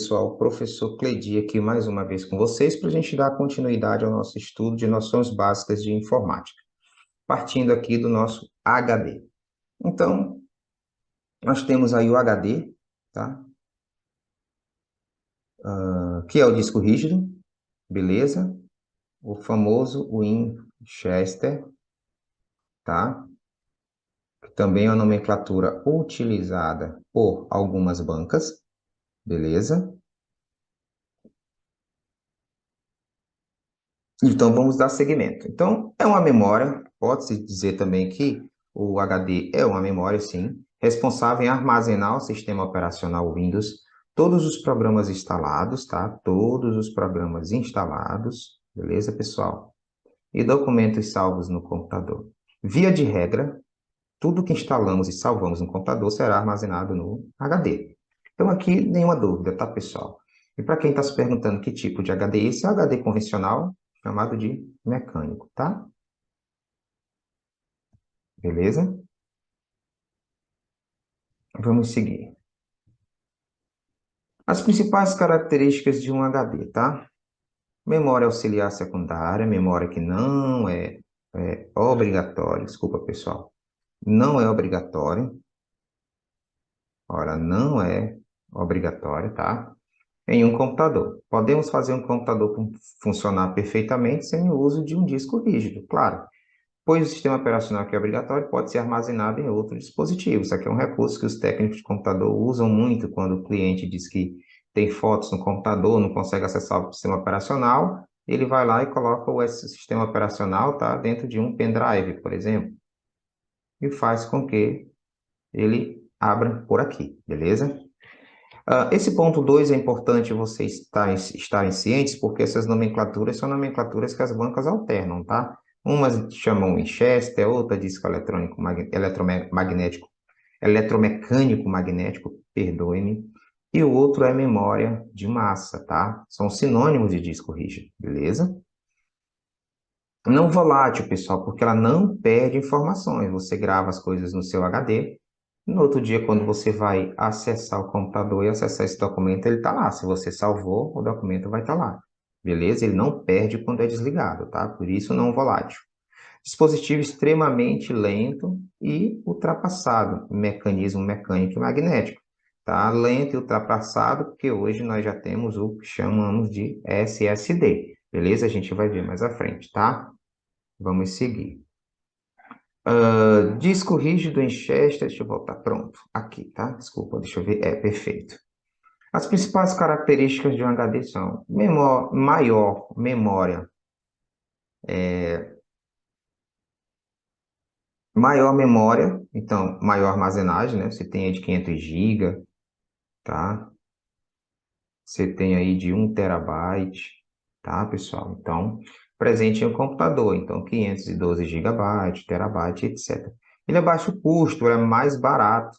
pessoal, professor Cleidi aqui mais uma vez com vocês para a gente dar continuidade ao nosso estudo de noções básicas de informática, partindo aqui do nosso HD. Então, nós temos aí o HD, tá? Que é o disco rígido, beleza? O famoso Winchester, tá? Que também é uma nomenclatura utilizada por algumas bancas, beleza? Então, vamos dar seguimento. Então, é uma memória, pode-se dizer também que o HD é uma memória, sim, responsável em armazenar o sistema operacional Windows, todos os programas instalados, tá? Todos os programas instalados, beleza, pessoal? E documentos salvos no computador. Via de regra, tudo que instalamos e salvamos no computador será armazenado no HD. Então, aqui, nenhuma dúvida, tá, pessoal? E para quem está se perguntando que tipo de HD é esse, é o HD convencional, chamado de mecânico, tá? Beleza? Vamos seguir. As principais características de um HD, tá? Memória auxiliar secundária, memória que não é obrigatória, desculpa, pessoal. Não é obrigatório. Ora, não é obrigatório, tá? Em um computador. Podemos fazer um computador funcionar perfeitamente sem o uso de um disco rígido, claro. Pois o sistema operacional que é obrigatório pode ser armazenado em outro dispositivo. Isso aqui é um recurso que os técnicos de computador usam muito quando o cliente diz que tem fotos no computador, não consegue acessar o sistema operacional, ele vai lá e coloca o sistema operacional, tá, dentro de um pendrive, por exemplo, e faz com que ele abra por aqui, beleza? Esse ponto 2 é importante vocês estarem cientes, porque essas nomenclaturas são nomenclaturas que as bancas alternam, tá? Umas chamam Winchester, outra disco eletromecânico magnético, perdoe-me, e o outro é memória de massa, tá? São sinônimos de disco rígido, beleza? Não volátil, pessoal, porque ela não perde informações. Você grava as coisas no seu HD, no outro dia, quando você vai acessar o computador e acessar esse documento, ele está lá. Se você salvou, o documento vai estar lá. Beleza? Ele não perde quando é desligado, tá? Por isso, não volátil. Dispositivo extremamente lento e ultrapassado. Mecanismo mecânico e magnético. Tá? Lento e ultrapassado, porque hoje nós já temos o que chamamos de SSD. Beleza? A gente vai ver mais à frente, tá? Vamos seguir. Disco rígido em Chester, deixa eu voltar, pronto, aqui, tá? Desculpa, deixa eu ver, perfeito. As principais características de um HD são maior memória, então, maior armazenagem, né? Você tem aí de 500 GB, tá? Você tem aí de 1 terabyte, tá, pessoal? Então, presente em um computador, então 512 GB, terabyte, etc. Ele é baixo custo, é mais barato,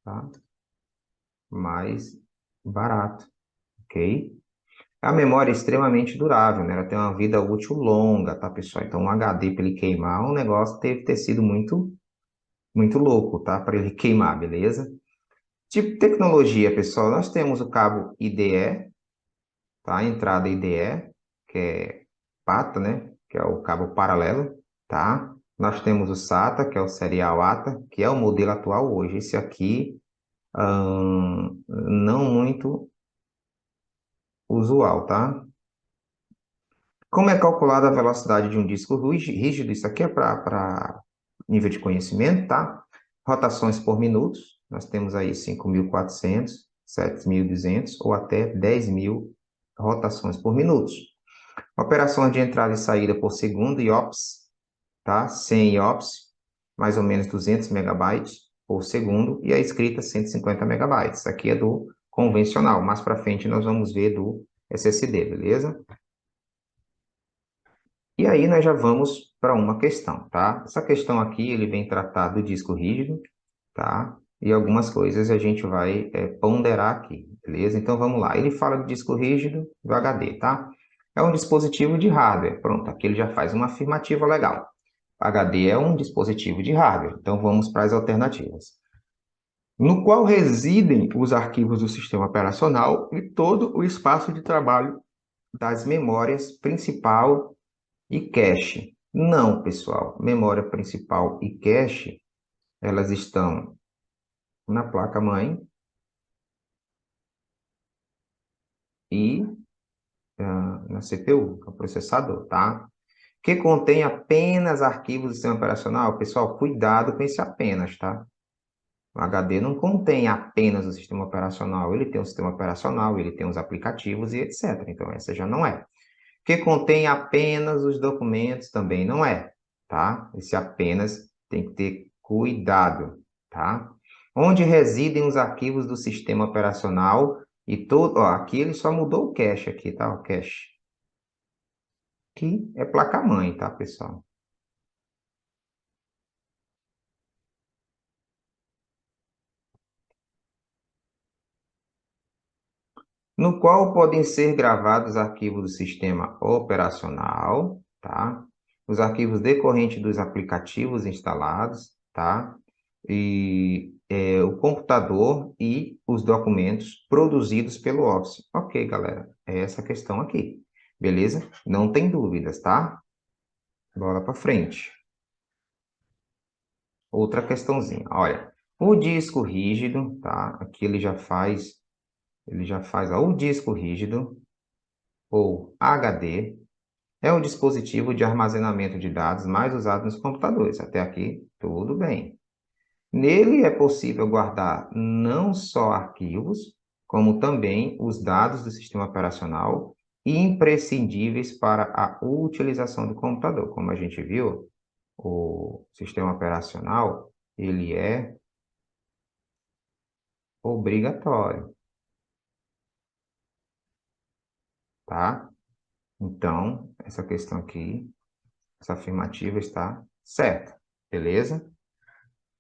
tá? Mais barato, ok? A memória é extremamente durável, né? Ela tem uma vida útil longa, tá, pessoal? Então, um HD para ele queimar, um negócio teve que ter sido muito, muito louco, tá? Para ele queimar, beleza? Tipo de tecnologia, pessoal, nós temos o cabo IDE, tá? Entrada IDE, que é PATA, né? Que é o cabo paralelo, tá? Nós temos o SATA, que é o serial ATA, que é o modelo atual hoje. Esse aqui, não muito usual, tá? Como é calculada a velocidade de um disco rígido? Isso aqui é para nível de conhecimento, tá? Rotações por minutos, nós temos aí 5.400, 7.200 ou até 10.000 rotações por minuto. Operações de entrada e saída por segundo, IOPS, tá? 100 IOPS, mais ou menos 200 megabytes por segundo, e a escrita 150 megabytes. Aqui é do convencional, mais para frente nós vamos ver do SSD, beleza? E aí nós já vamos para uma questão, tá? Essa questão aqui, ele vem tratar do disco rígido, tá? E algumas coisas a gente vai ponderar aqui, beleza? Então vamos lá. Ele fala do disco rígido do HD, tá? É um dispositivo de hardware. Pronto, aqui ele já faz uma afirmativa legal. HD é um dispositivo de hardware. Então vamos para as alternativas. no qual residem os arquivos do sistema operacional e todo o espaço de trabalho das memórias principal e cache. Não, pessoal, memória principal e cache, elas estão na placa-mãe e na CPU, que é o processador, tá? Que contém apenas arquivos do sistema operacional. Pessoal, cuidado com esse apenas, tá? O HD não contém apenas o sistema operacional, ele tem o sistema operacional, ele tem os aplicativos e etc. Então, essa já não é. Que contém apenas os documentos também não é, tá? Esse apenas tem que ter cuidado, tá? Onde residem os arquivos do sistema operacional e todo, ó, aqui ele só mudou o cache aqui, tá? O cache. Aqui é placa-mãe, tá, pessoal? No qual podem ser gravados arquivos do sistema operacional, tá? Os arquivos decorrentes dos aplicativos instalados, tá? E o computador e os documentos produzidos pelo Office. Ok, galera, é essa questão aqui, beleza? Não tem dúvidas, tá? Bola para frente. Outra questãozinha, olha, o disco rígido, tá? Aqui ele já faz, ó, o disco rígido ou HD é o dispositivo de armazenamento de dados mais usado nos computadores. Até aqui, tudo bem. Nele é possível guardar não só arquivos, como também os dados do sistema operacional imprescindíveis para a utilização do computador. Como a gente viu, o sistema operacional, ele é obrigatório, tá? Então, essa questão aqui, essa afirmativa está certa, beleza?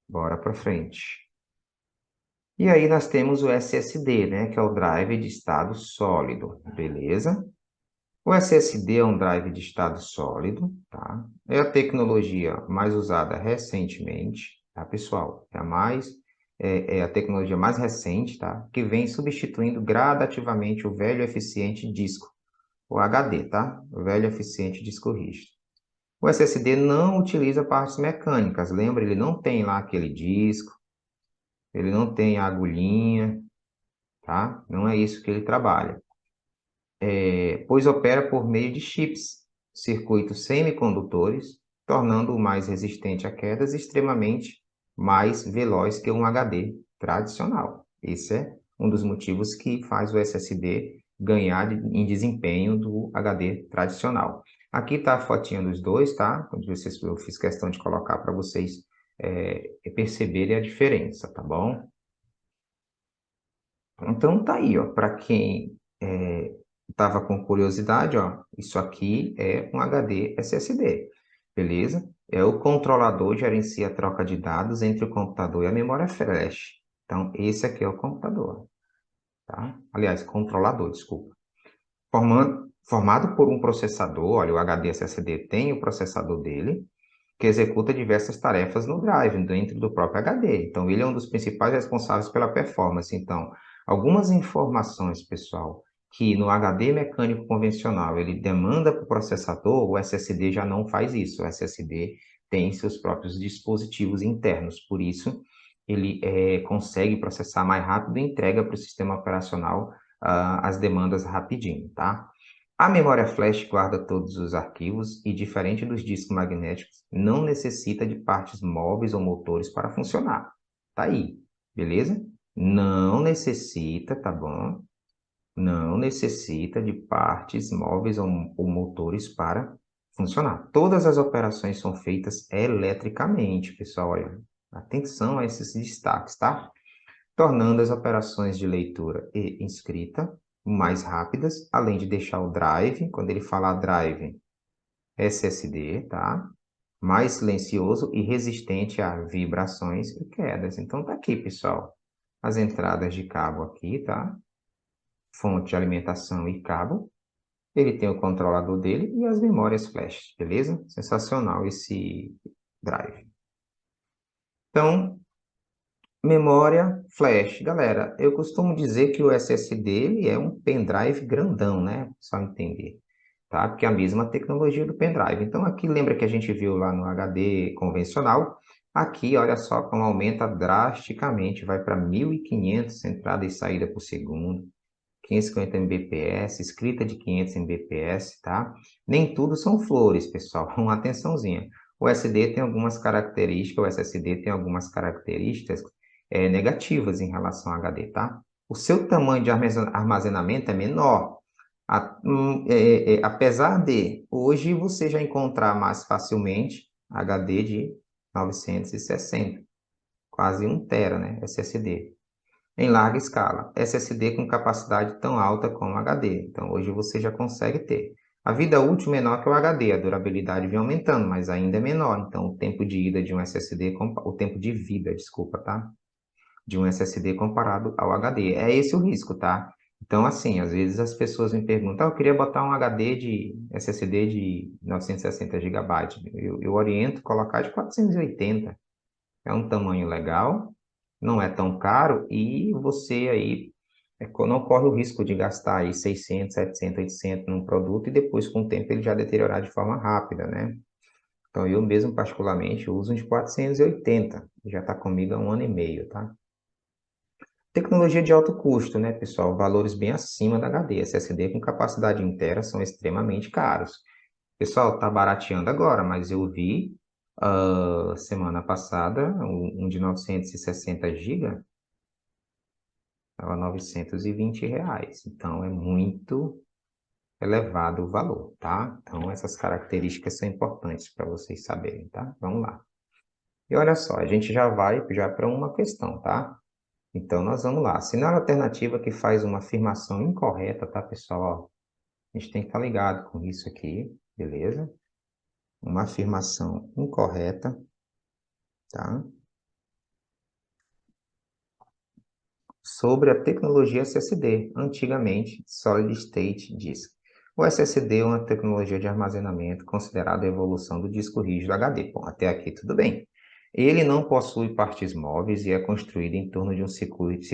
Bora para frente. E aí nós temos o SSD, né, que é o drive de estado sólido, beleza? O SSD é um drive de estado sólido, tá? É a tecnologia mais usada recentemente, tá, pessoal? É a tecnologia mais recente, tá? Que vem substituindo gradativamente o velho eficiente disco, o HD, tá? O velho eficiente disco rígido. O SSD não utiliza partes mecânicas, lembra? Ele não tem lá aquele disco, ele não tem a agulhinha, tá? Não é isso que ele trabalha. Pois opera por meio de chips, circuitos semicondutores, tornando-o mais resistente a quedas e extremamente mais veloz que um HD tradicional. Esse é um dos motivos que faz o SSD ganhar em desempenho do HD tradicional. Aqui está a fotinha dos dois, tá? Quando eu fiz questão de colocar para vocês perceberem a diferença, tá bom? Então tá aí, ó, para quem estava com curiosidade, ó, isso aqui é um HD SSD, beleza? É o controlador gerencia a troca de dados entre o computador e a memória flash. Então, esse aqui é o computador, tá? Aliás, controlador, desculpa. Formado por um processador, olha, o HD SSD tem o processador dele, que executa diversas tarefas no drive, dentro do próprio HD. Então, ele é um dos principais responsáveis pela performance. Então, algumas informações, pessoal, que no HD mecânico convencional ele demanda para o processador, o SSD já não faz isso. O SSD tem seus próprios dispositivos internos, por isso ele consegue processar mais rápido e entrega para o sistema operacional as demandas rapidinho, tá? A memória flash guarda todos os arquivos e, diferente dos discos magnéticos, não necessita de partes móveis ou motores para funcionar. Tá aí, beleza? Não necessita, tá bom? Não necessita de partes móveis ou motores para funcionar. Todas as operações são feitas eletricamente, pessoal. Olha, atenção a esses destaques, tá? Tornando as operações de leitura e escrita mais rápidas, além de deixar o drive, quando ele falar drive SSD, tá? Mais silencioso e resistente a vibrações e quedas. Então tá aqui, pessoal. As entradas de cabo aqui, tá? Fonte de alimentação e cabo. Ele tem o controlador dele e as memórias flash, beleza? Sensacional esse drive. Então, Memória flash. Galera, eu costumo dizer que o SSD ele é um pendrive grandão, né? Só entender, tá? Porque é a mesma tecnologia do pendrive. Então, aqui lembra que a gente viu lá no HD convencional? Aqui, olha só como aumenta drasticamente, vai para 1.500 entrada e saída por segundo, 550 Mbps, escrita de 500 Mbps, tá? Nem tudo são flores, pessoal. Uma atençãozinha. O SD tem algumas características, o SSD tem algumas características negativas em relação ao HD, tá? O seu tamanho de armazenamento é menor. Apesar de hoje você já encontrar mais facilmente HD de 960, quase 1 TB, né? SSD em larga escala, SSD com capacidade tão alta como HD. Então, hoje você já consegue ter. A vida útil menor que o HD, a durabilidade vem aumentando, mas ainda é menor. Então, o tempo de ida de um SSD, o tempo de vida, desculpa, tá? De um SSD comparado ao HD. É esse o risco, tá? Então, assim, às vezes as pessoas me perguntam, eu queria botar um HD de SSD de 960 GB. Eu oriento colocar de 480. É um tamanho legal, não é tão caro e você aí não corre o risco de gastar aí 600, 700, 800 num produto e depois com o tempo ele já deteriorar de forma rápida, né? Então eu mesmo particularmente uso um de 480, já está comigo há 1 ano e meio, tá? Tecnologia de alto custo, né, pessoal? Valores bem acima da HD. SSD com capacidade inteira são extremamente caros. Pessoal, tá barateando agora, mas eu vi semana passada um de 960 GB, estava R$ 920. Então, é muito elevado o valor, tá? Então, essas características são importantes para vocês saberem, tá? Vamos lá. E olha só, a gente já vai para uma questão, tá? Então, nós vamos lá. Sinal alternativa que faz uma afirmação incorreta, tá, pessoal? Ó, a gente tem que estar ligado com isso aqui, beleza? Uma afirmação incorreta, tá? Sobre a tecnologia SSD, antigamente Solid State Disk. O SSD é uma tecnologia de armazenamento considerada a evolução do disco rígido HD. Bom, até aqui tudo bem. Ele não possui partes móveis e é construído em torno de um circuito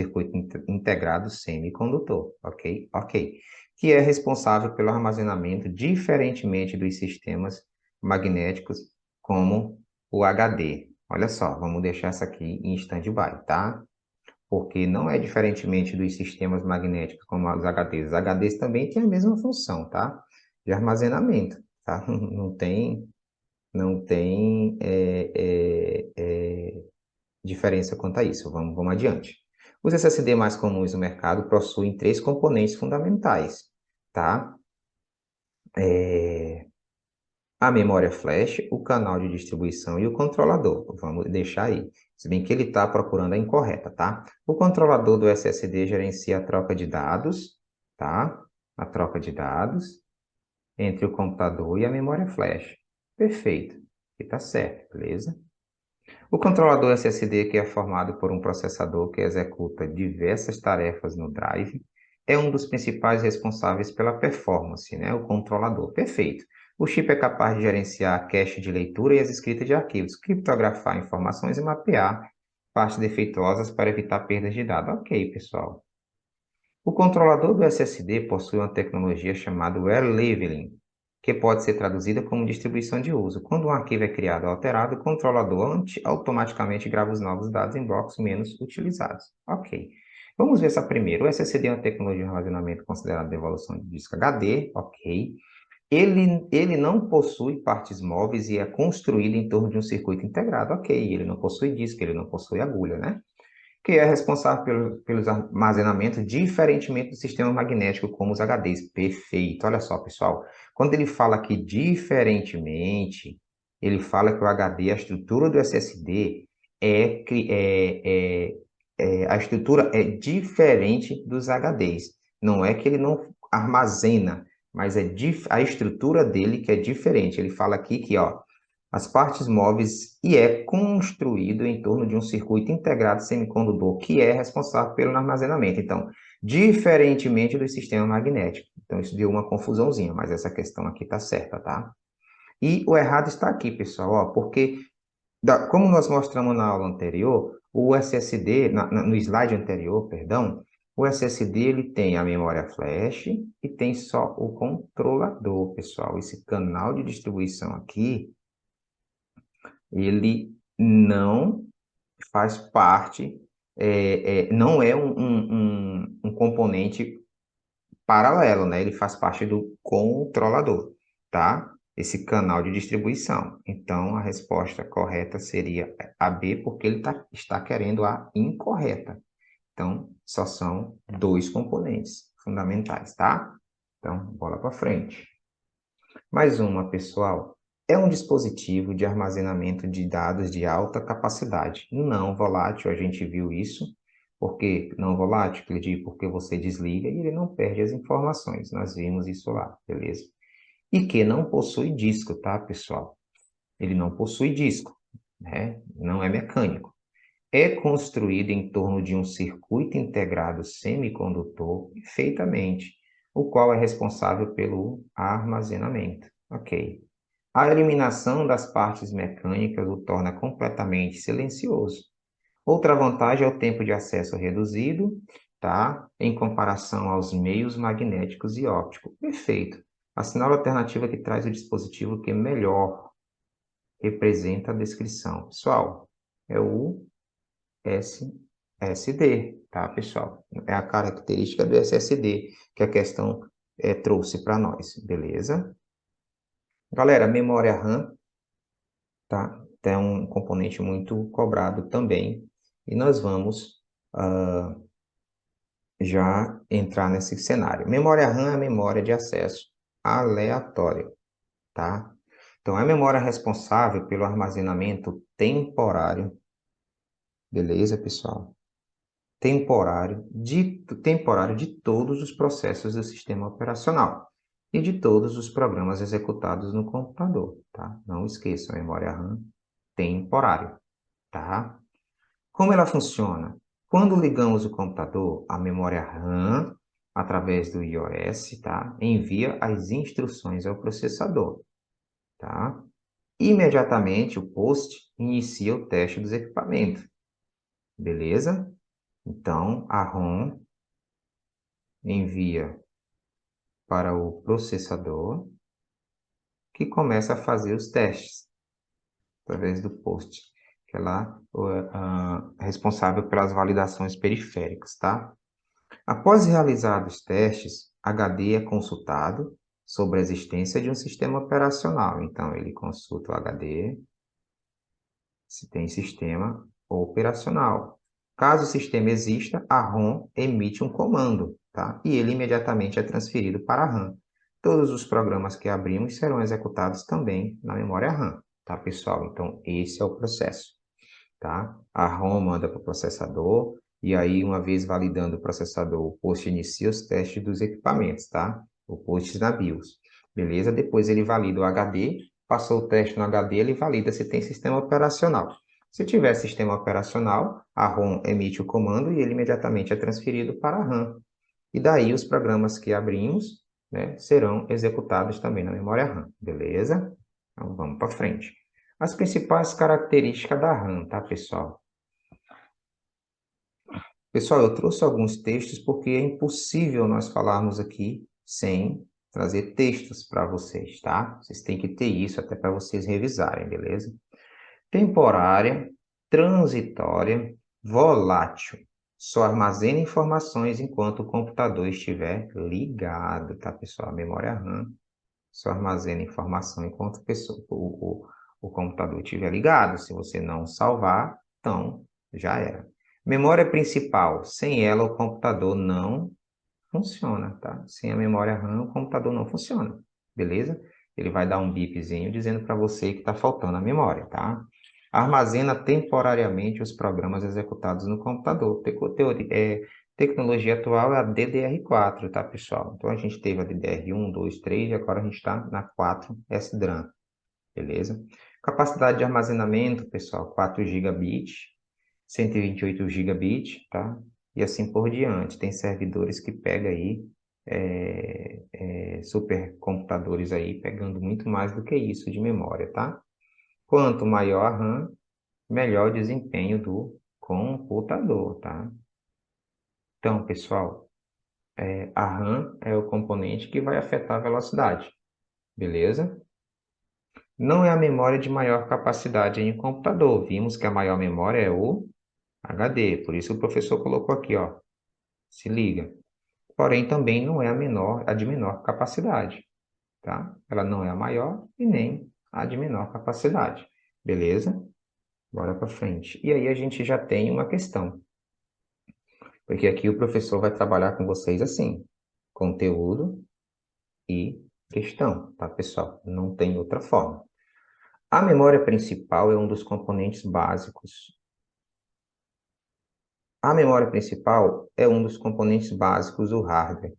integrado semicondutor, ok? Ok. Que é responsável pelo armazenamento diferentemente dos sistemas magnéticos como o HD. Olha só, vamos deixar essa aqui em stand-by, tá? Porque não é diferentemente dos sistemas magnéticos como os HDs. Os HDs também têm a mesma função, tá? De armazenamento, tá? Não tem diferença quanto a isso. Vamos adiante. Os SSD mais comuns no mercado possuem três componentes fundamentais, tá? A memória flash, o canal de distribuição e o controlador. Vamos deixar aí. Se bem que ele está procurando a incorreta, tá? O controlador do SSD gerencia a troca de dados, tá? A troca de dados entre o computador e a memória flash. Perfeito. Aqui está certo, beleza? O controlador SSD, que é formado por um processador que executa diversas tarefas no drive, é um dos principais responsáveis pela performance, né? O controlador. Perfeito. O chip é capaz de gerenciar a cache de leitura e as escritas de arquivos, criptografar informações e mapear partes defeituosas para evitar perdas de dados. Ok, pessoal. O controlador do SSD possui uma tecnologia chamada Wear Leveling, que pode ser traduzida como distribuição de uso. Quando um arquivo é criado ou alterado, o controlador automaticamente grava os novos dados em blocos menos utilizados. Ok. Vamos ver essa primeira. O SSD é uma tecnologia de armazenamento considerada de evolução de disco HD. Ok. Ele não possui partes móveis e é construído em torno de um circuito integrado. Ok. Ele não possui disco, ele não possui agulha, né? Que é responsável pelos armazenamentos, diferentemente do sistema magnético, como os HDs. Perfeito. Olha só, pessoal. Quando ele fala aqui diferentemente, ele fala que o HD, a estrutura do SSD, a estrutura é diferente dos HDs. Não é que ele não armazena, mas a estrutura dele que é diferente. Ele fala aqui que, ó, as partes móveis e é construído em torno de um circuito integrado semicondutor que é responsável pelo armazenamento. Então, diferentemente do sistema magnético. Então, isso deu uma confusãozinha, mas essa questão aqui está certa, tá? E o errado está aqui, pessoal, ó, porque, como nós mostramos na aula anterior, O SSD, no slide anterior, perdão, o SSD ele tem a memória flash e tem só o controlador, pessoal. Esse canal de distribuição aqui, ele não faz parte, não é um componente paralelo, né? Ele faz parte do controlador, tá? Esse canal de distribuição. Então, a resposta correta seria a B, porque ele está querendo a incorreta. Então, só são dois componentes fundamentais, tá? Então, bola para frente. Mais uma, pessoal. É um dispositivo de armazenamento de dados de alta capacidade. Não volátil, a gente viu isso. Por que não volátil? Porque você desliga e ele não perde as informações. Nós vimos isso lá, beleza? E que não possui disco, tá, pessoal? Ele não possui disco, né? Não é mecânico. É construído em torno de um circuito integrado semicondutor perfeitamente, o qual é responsável pelo armazenamento. Ok. A eliminação das partes mecânicas o torna completamente silencioso. Outra vantagem é o tempo de acesso reduzido, tá? Em comparação aos meios magnéticos e ópticos. Perfeito. Assinala a alternativa que traz o dispositivo que melhor representa a descrição. Pessoal, é o SSD, tá, pessoal? É a característica do SSD que a questão trouxe para nós, beleza? Galera, memória RAM, tá? É um componente muito cobrado também. E nós vamos já entrar nesse cenário. Memória RAM é a memória de acesso aleatório, tá? Então, é a memória responsável pelo armazenamento temporário, beleza, pessoal? Temporário de todos os processos do sistema operacional e de todos os programas executados no computador, tá? Não esqueçam, memória RAM temporário, tá? Como ela funciona? Quando ligamos o computador, a memória RAM, através do iOS, tá? Envia as instruções ao processador, tá? Imediatamente, o POST inicia o teste dos equipamentos, beleza? Então, a ROM envia para o processador, que começa a fazer os testes, através do POST, que é lá responsável pelas validações periféricas, tá? Após realizados os testes, HD é consultado sobre a existência de um sistema operacional. Então, ele consulta o HD, se tem sistema operacional. Caso o sistema exista, a ROM emite um comando, tá? E ele imediatamente é transferido para a RAM. Todos os programas que abrimos serão executados também na memória RAM, tá, pessoal? Então, esse é o processo, tá? A ROM manda para o processador, e aí, uma vez validando o processador, o POST inicia os testes dos equipamentos, tá? O POST na BIOS. Beleza? Depois ele valida o HD, passou o teste no HD, ele valida se tem sistema operacional. Se tiver sistema operacional, a ROM emite o comando e ele imediatamente é transferido para a RAM. E daí os programas que abrimos, né, serão executados também na memória RAM. Beleza? Então vamos para frente. As principais características da RAM, tá, pessoal? Pessoal, eu trouxe alguns textos porque é impossível nós falarmos aqui sem trazer textos para vocês, tá? Vocês têm que ter isso até para vocês revisarem, beleza? Temporária, transitória, volátil. Só armazena informações enquanto o computador estiver ligado, tá, pessoal? A memória RAM só armazena informação enquanto o computador estiver ligado. Se você não salvar, então já era. Memória principal, sem ela o computador não funciona, tá? Sem a memória RAM o computador não funciona, beleza? Ele vai dar um bipzinho dizendo para você que está faltando a memória, tá? Armazena temporariamente os programas executados no computador. Tecnologia atual é a DDR4, tá, pessoal? Então, a gente teve a DDR1, 2, 3 e agora a gente está na 4 SDRAM, beleza? Capacidade de armazenamento, pessoal, 4 gigabits, 128 gigabits, tá? E assim por diante. Tem servidores que pegam aí, supercomputadores aí, pegando muito mais do que isso de memória, tá? Quanto maior a RAM, melhor o desempenho do computador, tá? Então, pessoal, a RAM é o componente que vai afetar a velocidade, beleza? Não é a memória de maior capacidade em um computador. Vimos que a maior memória é o HD, por isso o professor colocou aqui, ó, se liga. Porém, também não é a de menor capacidade, tá? Ela não é a maior e nem a de menor capacidade, beleza? Bora para frente. E aí a gente já tem uma questão, porque aqui o professor vai trabalhar com vocês assim, conteúdo e questão, tá, pessoal? Não tem outra forma. A memória principal é um dos componentes básicos. A memória principal é um dos componentes básicos do hardware.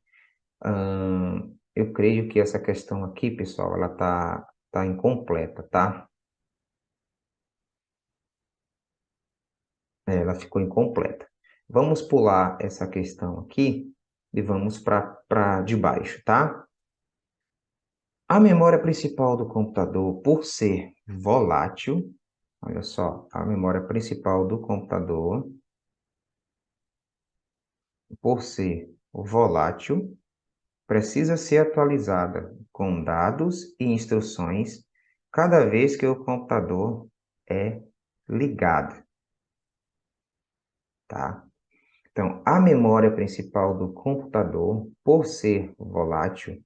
Eu creio que essa questão aqui, pessoal, ela tá incompleta, tá? Ela ficou incompleta. Vamos pular essa questão aqui e vamos para de baixo, tá? A memória principal do computador, por ser volátil, olha só, a memória principal do computador, por ser volátil, precisa ser atualizada com dados e instruções cada vez que o computador é ligado, tá? Então, a memória principal do computador, por ser volátil,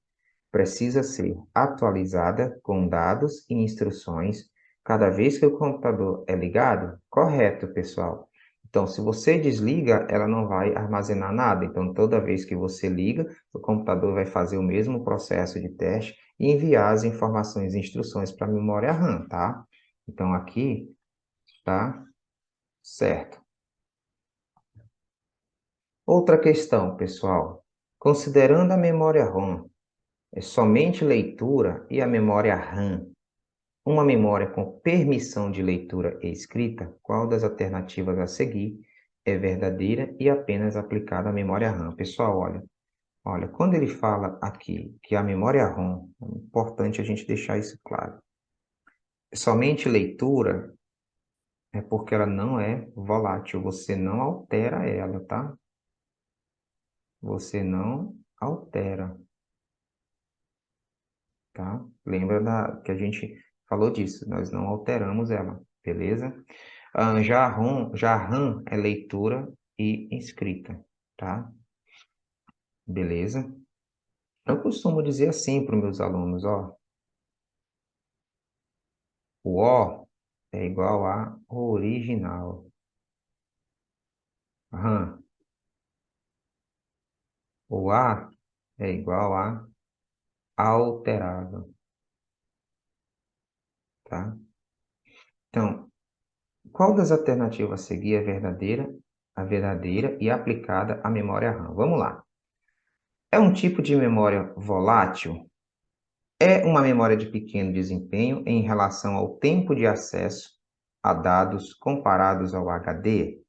precisa ser atualizada com dados e instruções cada vez que o computador é ligado? Correto, pessoal. Então, se você desliga, ela não vai armazenar nada. Então, toda vez que você liga, o computador vai fazer o mesmo processo de teste e enviar as informações e instruções para a memória RAM, tá? Então, aqui está certo. Outra questão, pessoal. Considerando a memória ROM, é somente leitura e a memória RAM, uma memória com permissão de leitura e escrita, qual das alternativas a seguir é verdadeira e apenas aplicada à memória RAM? Pessoal, olha, quando ele fala aqui que a memória ROM, é importante a gente deixar isso claro, é somente leitura, é porque ela não é volátil, você não altera ela, tá? Você não altera. Tá? Lembra que a gente falou disso, nós não alteramos ela, beleza? Já a RAM é leitura e escrita, tá? Beleza? Eu costumo dizer assim para os meus alunos, ó, o O é igual a original, RAM. O A é igual a alterável, tá? Então, qual das alternativas a seguir é a verdadeira e aplicada à memória RAM? Vamos lá. É um tipo de memória volátil? É uma memória de pequeno desempenho em relação ao tempo de acesso a dados comparados ao HD?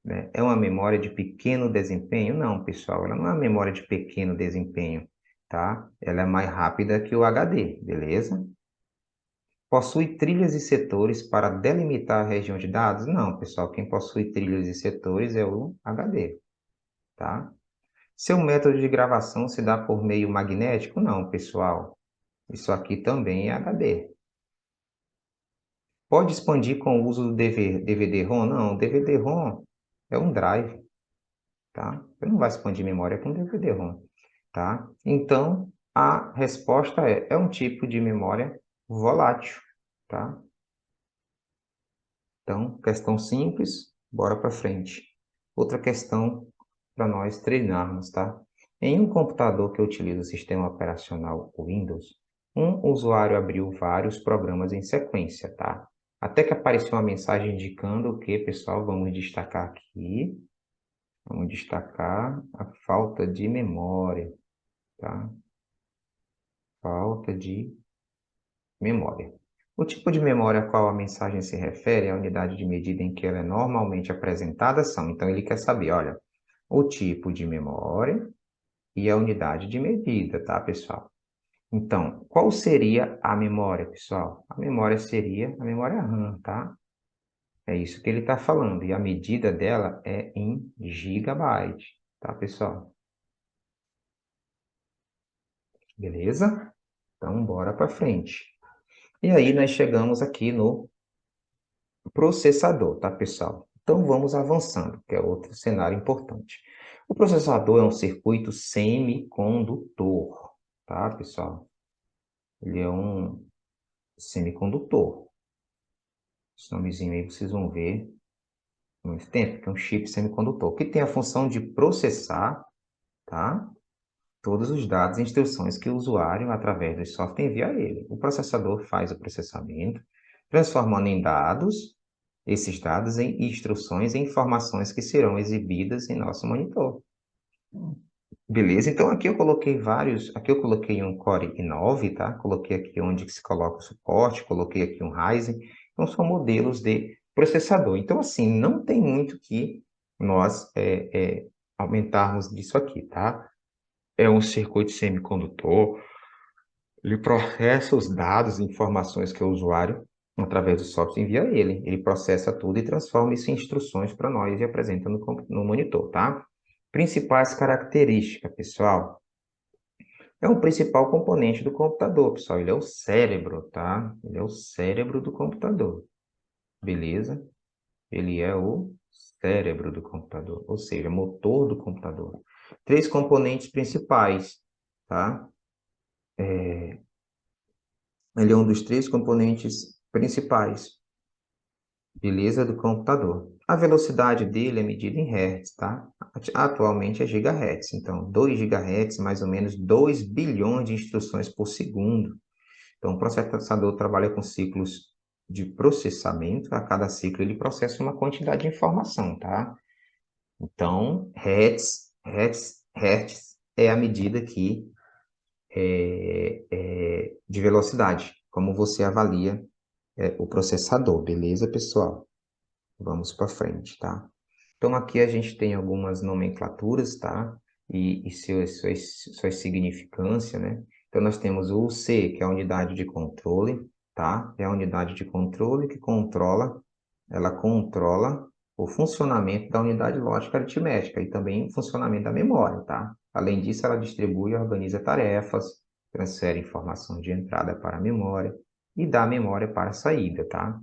Né? É uma memória de pequeno desempenho? Não, pessoal, ela não é uma memória de pequeno desempenho, tá? Ela é mais rápida que o HD, beleza? Possui trilhas e setores para delimitar a região de dados? Não, pessoal, quem possui trilhas e setores é o HD, tá? Seu método de gravação se dá por meio magnético? Não, pessoal. Isso aqui também é HD. Pode expandir com o uso do DVD-ROM? Não, o DVD-ROM é um drive, tá? Você não vai expandir memória com DVD-ROM, tá? Então, a resposta é um tipo de memória volátil, tá? Então, questão simples, bora para frente. Outra questão para nós treinarmos, tá? Em um computador que utiliza o sistema operacional Windows, um usuário abriu vários programas em sequência, tá? Até que apareceu uma mensagem indicando o que, pessoal? Vamos destacar aqui. Vamos destacar a falta de memória, tá? Falta de memória. O tipo de memória a qual a mensagem se refere, a unidade de medida em que ela é normalmente apresentada são. Então, ele quer saber, olha, o tipo de memória e a unidade de medida, tá, pessoal? Então, qual seria a memória, pessoal? A memória seria a memória RAM, tá? É isso que ele está falando. E a medida dela é em gigabyte, tá, pessoal? Beleza? Então, bora para frente. E aí, nós chegamos aqui no processador, tá, pessoal? Então, vamos avançando, que é outro cenário importante. O processador é um circuito semicondutor, tá, pessoal? Ele é um semicondutor. Esse nomezinho aí vocês vão ver muito tempo, que é um chip semicondutor, que tem a função de processar, tá? Todos os dados e instruções que o usuário, através do software, envia a ele. O processador faz o processamento, transformando em dados, esses dados em instruções e informações que serão exibidas em nosso monitor. Beleza? Então, aqui eu coloquei aqui eu coloquei um Core i9, tá? Coloquei aqui onde se coloca o suporte, coloquei aqui um Ryzen. Então, são modelos de processador. Então, assim, não tem muito que nós aumentarmos disso aqui, tá? É um circuito semicondutor, ele processa os dados e informações que o usuário, através do software, envia a ele. Ele processa tudo e transforma isso em instruções para nós e apresenta no monitor, tá? Principais características, pessoal. É o principal componente do computador, pessoal. Ele é o cérebro, tá? Ele é o cérebro do computador. Beleza? Ele é o cérebro do computador, ou seja, motor do computador. Três componentes principais, tá? Ele é um dos três componentes principais, beleza, do computador. A velocidade dele é medida em hertz, tá? Atualmente é gigahertz, então 2 gigahertz, mais ou menos 2 bilhões de instruções por segundo. Então, o processador trabalha com ciclos de processamento, a cada ciclo ele processa uma quantidade de informação, tá? Então, hertz é a medida aqui de velocidade, como você avalia o processador, beleza, pessoal? Vamos para frente, tá? Então, aqui a gente tem algumas nomenclaturas, tá? E suas significâncias, né? Então, nós temos o C, que é a unidade de controle, tá? É a unidade de controle que ela controla o funcionamento da unidade lógica aritmética e também o funcionamento da memória, tá? Além disso, ela distribui e organiza tarefas, transfere informações de entrada para a memória e dá memória para a saída, tá?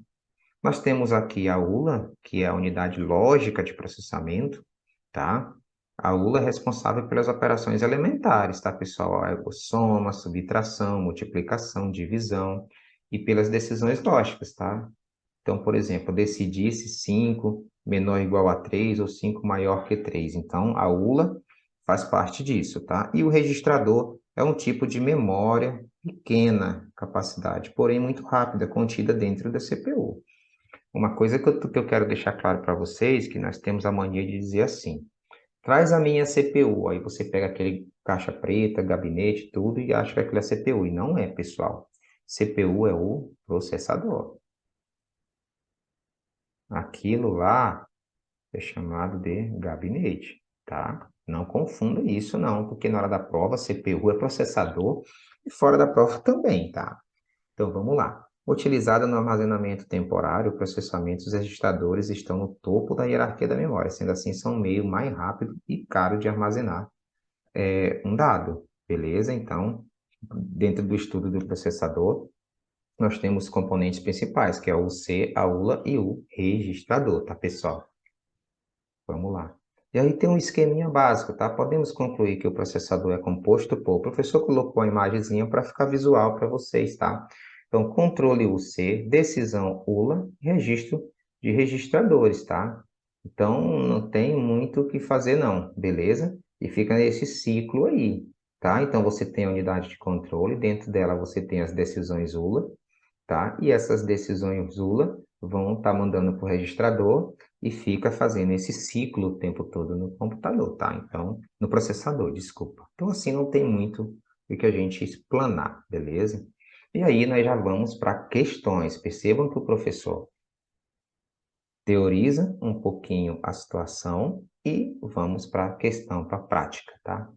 Nós temos aqui a ULA, que é a unidade lógica de processamento, tá? A ULA é responsável pelas operações elementares, tá, pessoal? A soma, subtração, multiplicação, divisão e pelas decisões lógicas, tá? Então, por exemplo, decidir se 5 menor ou igual a 3 ou 5 maior que 3. Então, a ULA faz parte disso, tá? E o registrador é um tipo de memória pequena capacidade, porém muito rápida, contida dentro da CPU. Uma coisa que eu quero deixar claro para vocês, que nós temos a mania de dizer assim, traz a minha CPU, aí você pega aquele caixa preta, gabinete, tudo, e acha que aquilo é CPU, e não é, pessoal. CPU é o processador. Aquilo lá é chamado de gabinete, tá? Não confunda isso não, porque na hora da prova, CPU é processador, e fora da prova também, tá? Então, vamos lá. Utilizada no armazenamento temporário, processamentos registradores estão no topo da hierarquia da memória, sendo assim, são um meio mais rápido e caro de armazenar um dado, beleza? Então, dentro do estudo do processador, nós temos componentes principais, que é o C, a ULA e o registrador, tá, pessoal? Vamos lá. E aí tem um esqueminha básico, tá? Podemos concluir que o processador é composto por... O professor colocou a imagenzinha para ficar visual para vocês, tá? Então, controle UC, decisão ULA, registro de registradores, tá? Então, não tem muito o que fazer não, beleza? E fica nesse ciclo aí, tá? Então, você tem a unidade de controle, dentro dela você tem as decisões ULA, tá? E essas decisões ULA vão estar mandando para o registrador e fica fazendo esse ciclo o tempo todo no computador, tá? Então, no processador, desculpa. Então, assim, não tem muito o que a gente explanar, beleza? E aí, nós já vamos para questões. Percebam que o professor teoriza um pouquinho a situação e vamos para a questão, para a prática, tá?